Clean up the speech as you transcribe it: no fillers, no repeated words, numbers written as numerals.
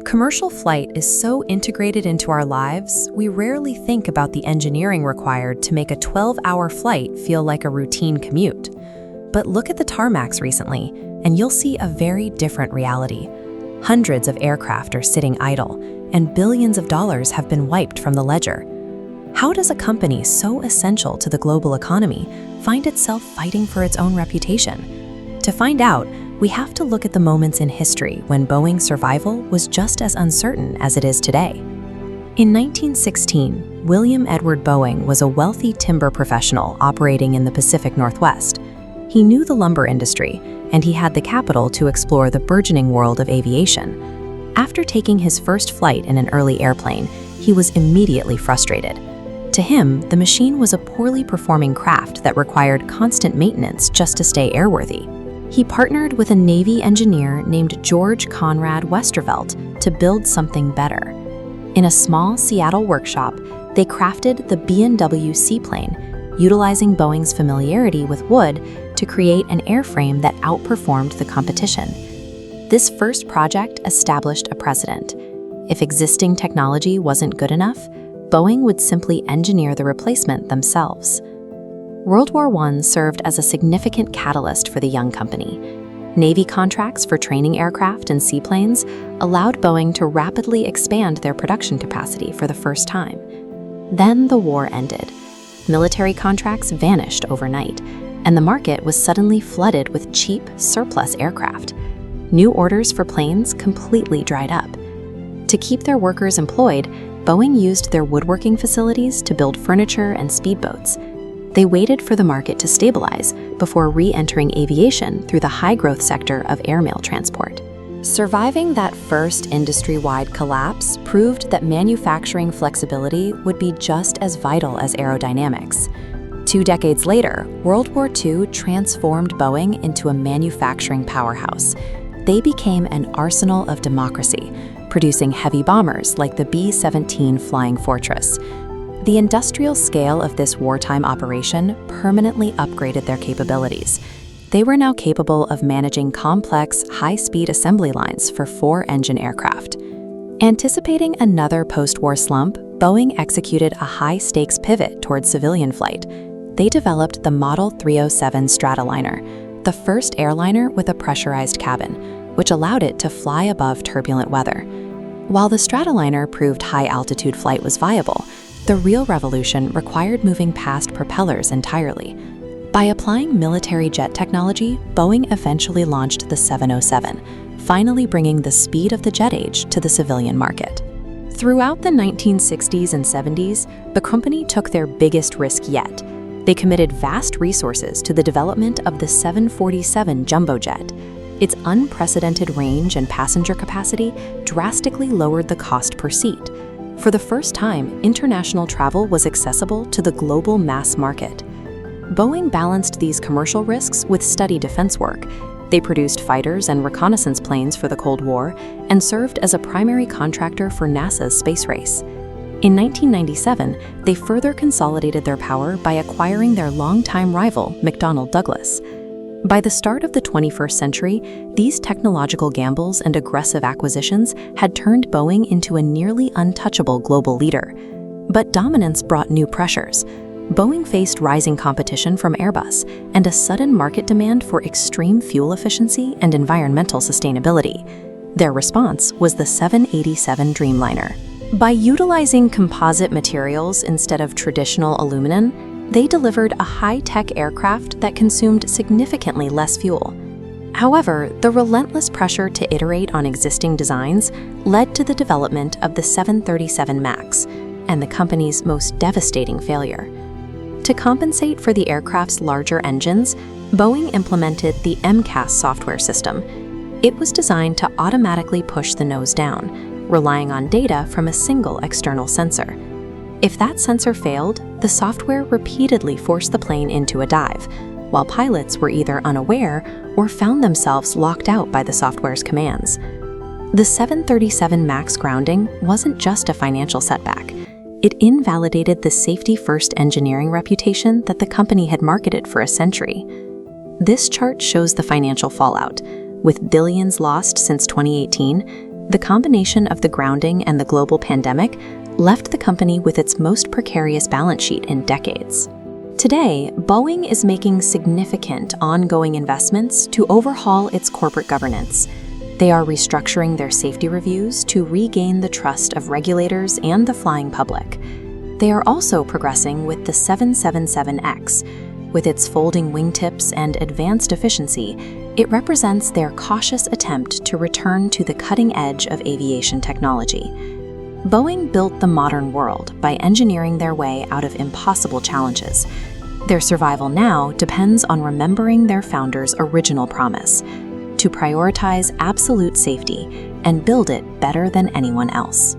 Commercial flight is so integrated into our lives, we rarely think about the engineering required to make a 12-hour flight feel like a routine commute. But look at the tarmacs recently, and you'll see a very different reality. Hundreds of aircraft are sitting idle, and billions of dollars have been wiped from the ledger. How does a company so essential to the global economy find itself fighting for its own reputation? To find out, we have to look at the moments in history when Boeing's survival was just as uncertain as it is today. In 1916, William Edward Boeing was a wealthy timber professional operating in the Pacific Northwest. He knew the lumber industry, and he had the capital to explore the burgeoning world of aviation. After taking his first flight in an early airplane, he was immediately frustrated. To him, the machine was a poorly performing craft that required constant maintenance just to stay airworthy. He partnered with a Navy engineer named George Conrad Westervelt to build something better. In a small Seattle workshop, they crafted the B&W seaplane, utilizing Boeing's familiarity with wood to create an airframe that outperformed the competition. This first project established a precedent. If existing technology wasn't good enough, Boeing would simply engineer the replacement themselves. World War I served as a significant catalyst for the young company. Navy contracts for training aircraft and seaplanes allowed Boeing to rapidly expand their production capacity for the first time. Then the war ended. Military contracts vanished overnight, and the market was suddenly flooded with cheap, surplus aircraft. New orders for planes completely dried up. To keep their workers employed, Boeing used their woodworking facilities to build furniture and speedboats. They waited for the market to stabilize before re-entering aviation through the high-growth sector of airmail transport. Surviving that first industry-wide collapse proved that manufacturing flexibility would be just as vital as aerodynamics. 2 decades later, World War II transformed Boeing into a manufacturing powerhouse. They became an arsenal of democracy, producing heavy bombers like the B-17 Flying Fortress. The industrial scale of this wartime operation permanently upgraded their capabilities. They were now capable of managing complex, high-speed assembly lines for 4-engine aircraft. Anticipating another post-war slump, Boeing executed a high-stakes pivot towards civilian flight. They developed the Model 307 Stratoliner, the first airliner with a pressurized cabin, which allowed it to fly above turbulent weather. While the Stratoliner proved high-altitude flight was viable, the real revolution required moving past propellers entirely. By applying military jet technology, Boeing eventually launched the 707, finally bringing the speed of the jet age to the civilian market. Throughout the 1960s and 70s, the company took their biggest risk yet. They committed vast resources to the development of the 747 jumbo jet. Its unprecedented range and passenger capacity drastically lowered the cost per seat. For the first time, international travel was accessible to the global mass market. Boeing balanced these commercial risks with steady defense work. They produced fighters and reconnaissance planes for the Cold War and served as a primary contractor for NASA's space race. In 1997, they further consolidated their power by acquiring their longtime rival, McDonnell Douglas. By the start of the 21st century, these technological gambles and aggressive acquisitions had turned Boeing into a nearly untouchable global leader. But dominance brought new pressures. Boeing faced rising competition from Airbus and a sudden market demand for extreme fuel efficiency and environmental sustainability. Their response was the 787 Dreamliner. By utilizing composite materials instead of traditional aluminum, they delivered a high-tech aircraft that consumed significantly less fuel. However, the relentless pressure to iterate on existing designs led to the development of the 737 MAX and the company's most devastating failure. To compensate for the aircraft's larger engines, Boeing implemented the MCAS software system. It was designed to automatically push the nose down, relying on data from a single external sensor. If that sensor failed, the software repeatedly forced the plane into a dive, while pilots were either unaware or found themselves locked out by the software's commands. The 737 MAX grounding wasn't just a financial setback. It invalidated the safety-first engineering reputation that the company had marketed for a century. This chart shows the financial fallout. With billions lost since 2018, The combination of the grounding and the global pandemic left the company with its most precarious balance sheet in decades. Today, Boeing is making significant ongoing investments to overhaul its corporate governance. They are restructuring their safety reviews to regain the trust of regulators and the flying public. They are also progressing with the 777X. With its folding wingtips and advanced efficiency, it represents their cautious attempt to return to the cutting edge of aviation technology. Boeing built the modern world by engineering their way out of impossible challenges. Their survival now depends on remembering their founders' original promise: to prioritize absolute safety and build it better than anyone else.